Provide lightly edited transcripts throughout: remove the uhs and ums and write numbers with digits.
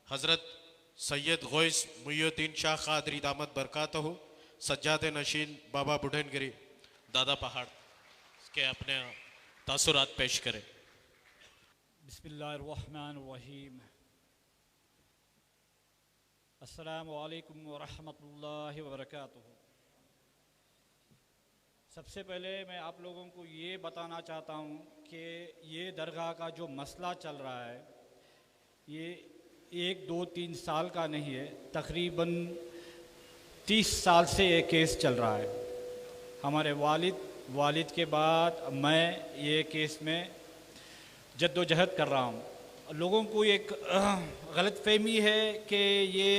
हज़रत सैयद गौस मुइनुद्दीन शाह कादरी दामद बरकातहू सज्जाद नशीन बाबा बुढ़नगिरी दादा पहाड़ के अपने तासुरात पेश करें। बिस्मिल्लाहिर्रहमानिर्रहीम। अस्सलामु अलैकुम वरहमतुल्लाहि वबरकातुहू। सबसे पहले मैं आप लोगों को ये बताना चाहता हूँ कि ये दरगाह का जो मसला चल रहा है ये 1-2-3 साल का नहीं है, तकरीबन 30 साल से ये केस चल रहा है। हमारे वालिद के बाद मैं ये केस में जद्दोजहद कर रहा हूँ। लोगों को एक गलतफहमी है कि ये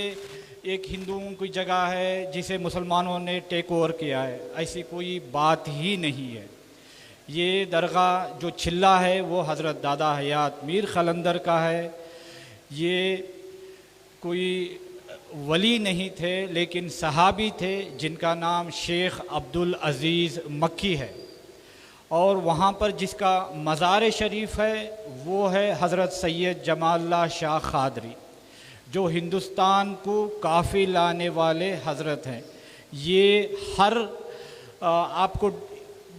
एक हिंदुओं की जगह है जिसे मुसलमानों ने टेक ओवर किया है। ऐसी कोई बात ही नहीं है। ये दरगाह जो छिल्ला है वो हज़रत दादा हयात मीर क़लंदर का है। ये कोई वली नहीं थे लेकिन सहाबी थे जिनका नाम शेख अब्दुल अज़ीज़ मक्की है, और वहाँ पर जिसका मज़ार शरीफ है वो है हज़रत सैयद जमालुल्लाह शाह कादरी, जो हिंदुस्तान को काफ़ी लाने वाले हज़रत हैं। ये हर आपको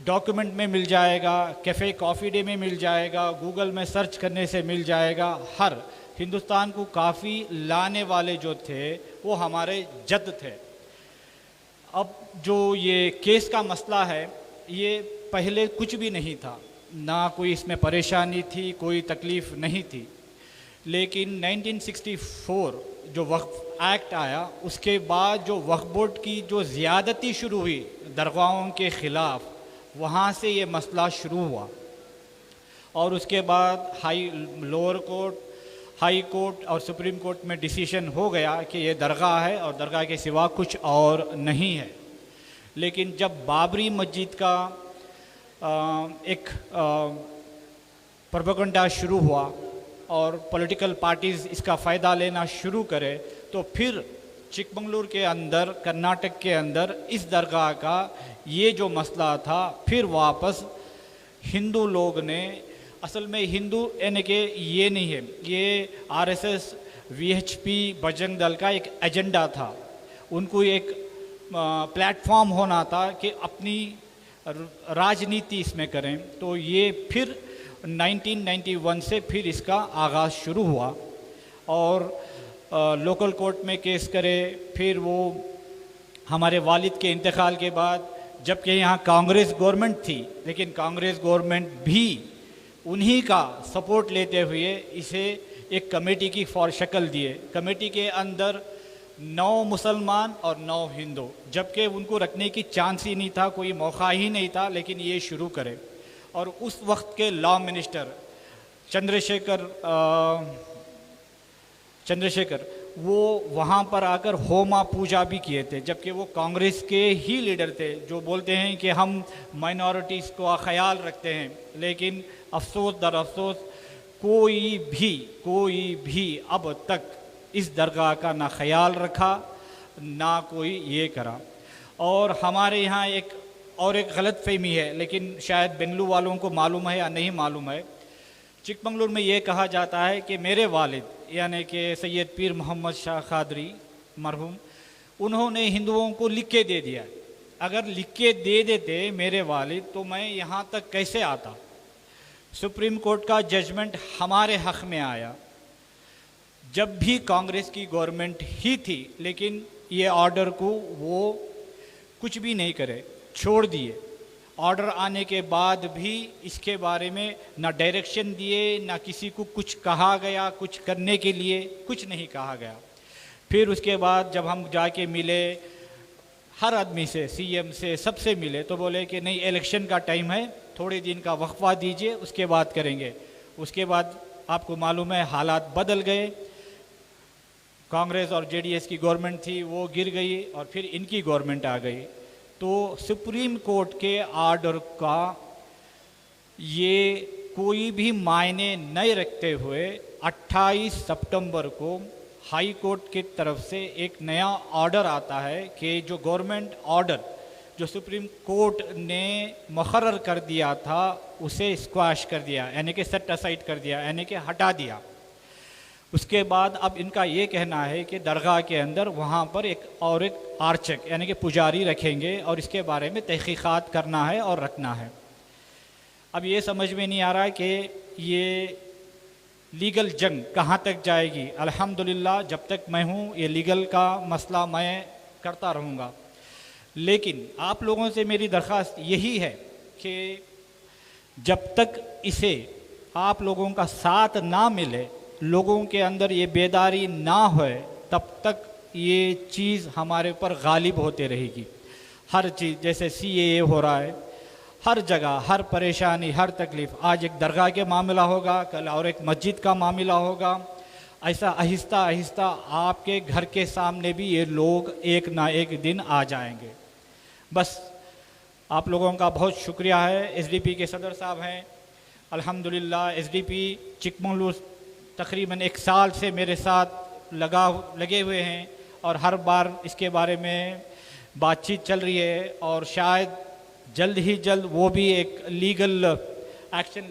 डॉक्यूमेंट में मिल जाएगा, कैफ़े कॉफ़ी डे में मिल जाएगा, गूगल में सर्च करने से मिल जाएगा। हर हिंदुस्तान को काफ़ी लाने वाले जो थे वो हमारे जद थे। अब जो ये केस का मसला है ये पहले कुछ भी नहीं था, ना कोई इसमें परेशानी थी, कोई तकलीफ़ नहीं थी। लेकिन 1964 जो वक्फ एक्ट आया उसके बाद जो वक्फ बोर्ड की जो ज़्यादती शुरू हुई दरगाहों के ख़िलाफ़, वहाँ से ये मसला शुरू हुआ। और उसके बाद लोअर कोर्ट, हाई कोर्ट और सुप्रीम कोर्ट में डिसीजन हो गया कि ये दरगाह है और दरगाह के सिवा कुछ और नहीं है। लेकिन जब बाबरी मस्जिद का एक प्रोपेगेंडा शुरू हुआ और पॉलिटिकल पार्टीज़ इसका फ़ायदा लेना शुरू करे, तो फिर चिकमंगलुरु के अंदर, कर्नाटक के अंदर इस दरगाह का ये जो मसला था फिर वापस हिंदू लोग ने, असल में हिंदू यानी कि ये नहीं है, ये आरएसएस, वीएचपी, बजरंग दल का एक एजेंडा था। उनको एक प्लेटफॉर्म होना था कि अपनी राजनीति इसमें करें। तो ये फिर 1991 से फिर इसका आगाज़ शुरू हुआ और लोकल कोर्ट में केस करे। फिर वो हमारे वालिद के इंतकाल के बाद, जबकि यहाँ कांग्रेस गवर्नमेंट थी, लेकिन कांग्रेस गवर्नमेंट भी उन्हीं का सपोर्ट लेते हुए इसे एक कमेटी की शक्ल दिए। कमेटी के अंदर 9 मुसलमान और 9 हिंदू, जबकि उनको रखने की चांस ही नहीं था, कोई मौका ही नहीं था, लेकिन ये शुरू करे। और उस वक्त के लॉ मिनिस्टर चंद्रशेखर वो वहाँ पर आकर होमा पूजा भी किए थे, जबकि वो कांग्रेस के ही लीडर थे, जो बोलते हैं कि हम माइनॉरिटीज़ का ख्याल रखते हैं। लेकिन अफसोस दर अफसोस कोई भी अब तक इस दरगाह का ना ख्याल रखा ना कोई ये करा। और हमारे यहाँ एक गलत फहमी है, लेकिन शायद बेंगलुरु वालों को मालूम है या नहीं मालूम है। चिकमंगलुरु में ये कहा जाता है कि मेरे वालिद यानी कि सैयद पीर मोहम्मद शाह कादरी मरहूम, उन्होंने हिंदुओं को लिख के दे दिया। अगर लिख के दे देते मेरे वालिद तो मैं यहाँ तक कैसे आता। सुप्रीम कोर्ट का जजमेंट हमारे हक़ में आया जब भी कांग्रेस की गवर्नमेंट ही थी, लेकिन ये ऑर्डर को वो कुछ भी नहीं करे, छोड़ दिए। ऑर्डर आने के बाद भी इसके बारे में ना डायरेक्शन दिए, ना किसी को कुछ कहा गया, कुछ करने के लिए कुछ नहीं कहा गया। फिर उसके बाद जब हम जाके मिले हर आदमी से, सीएम से, सबसे मिले, तो बोले कि नहीं, इलेक्शन का टाइम है, थोड़े दिन का वक्फा दीजिए, उसके बाद करेंगे। उसके बाद आपको मालूम है हालात बदल गए। कांग्रेस और जेडीएस की गवर्नमेंट थी वो गिर गई और फिर इनकी गवर्नमेंट आ गई। तो सुप्रीम कोर्ट के ऑर्डर का ये कोई भी मायने नहीं रखते हुए 28 सितंबर को हाई कोर्ट की तरफ से एक नया ऑर्डर आता है कि जो गवर्नमेंट ऑर्डर जो सुप्रीम कोर्ट ने मुकर्रर कर दिया था उसे स्क्वाश कर दिया, यानी कि सेट असाइड कर दिया, यानी कि हटा दिया। उसके बाद अब इनका ये कहना है कि दरगाह के अंदर वहाँ पर एक आर्चक यानी कि पुजारी रखेंगे और इसके बारे में तहकीक़ात करना है और रखना है। अब ये समझ में नहीं आ रहा है कि ये लीगल जंग कहाँ तक जाएगी। अल्हम्दुलिल्लाह जब तक मैं हूँ ये लीगल का मसला मैं करता रहूँगा, लेकिन आप लोगों से मेरी दरख्वास्त यही है कि जब तक इसे आप लोगों का साथ ना मिले, लोगों के अंदर ये बेदारी ना होए, तब तक ये चीज़ हमारे पर गालिब होते रहेगी। हर चीज़ जैसे CAA हो रहा है, हर जगह हर परेशानी हर तकलीफ़, आज एक दरगाह के मामला होगा, कल और एक मस्जिद का मामला होगा। ऐसा आहिस्ता आहिस्ता आपके घर के सामने भी ये लोग एक ना एक दिन आ जाएंगे। बस आप लोगों का बहुत शुक्रिया है। SDP के सदर साहब हैं, अल्हम्दुलिल्लाह SDP चिकमंगलूर तकरीबन 1 साल से मेरे साथ लगे हुए हैं और हर बार इसके बारे में बातचीत चल रही है और शायद जल्द ही जल्द वो भी एक लीगल एक्शन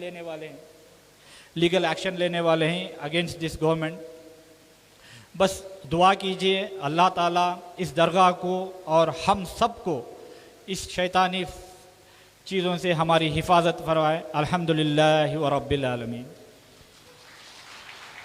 लेने वाले हैं अगेंस्ट दिस गवर्नमेंट। बस दुआ कीजिए अल्लाह ताला इस दरगाह को और हम सब को इस शैतानी चीज़ों से हमारी हिफाजत फरमाए। अल्हम्दुलिल्लाहि व रब्बिल आलमीन।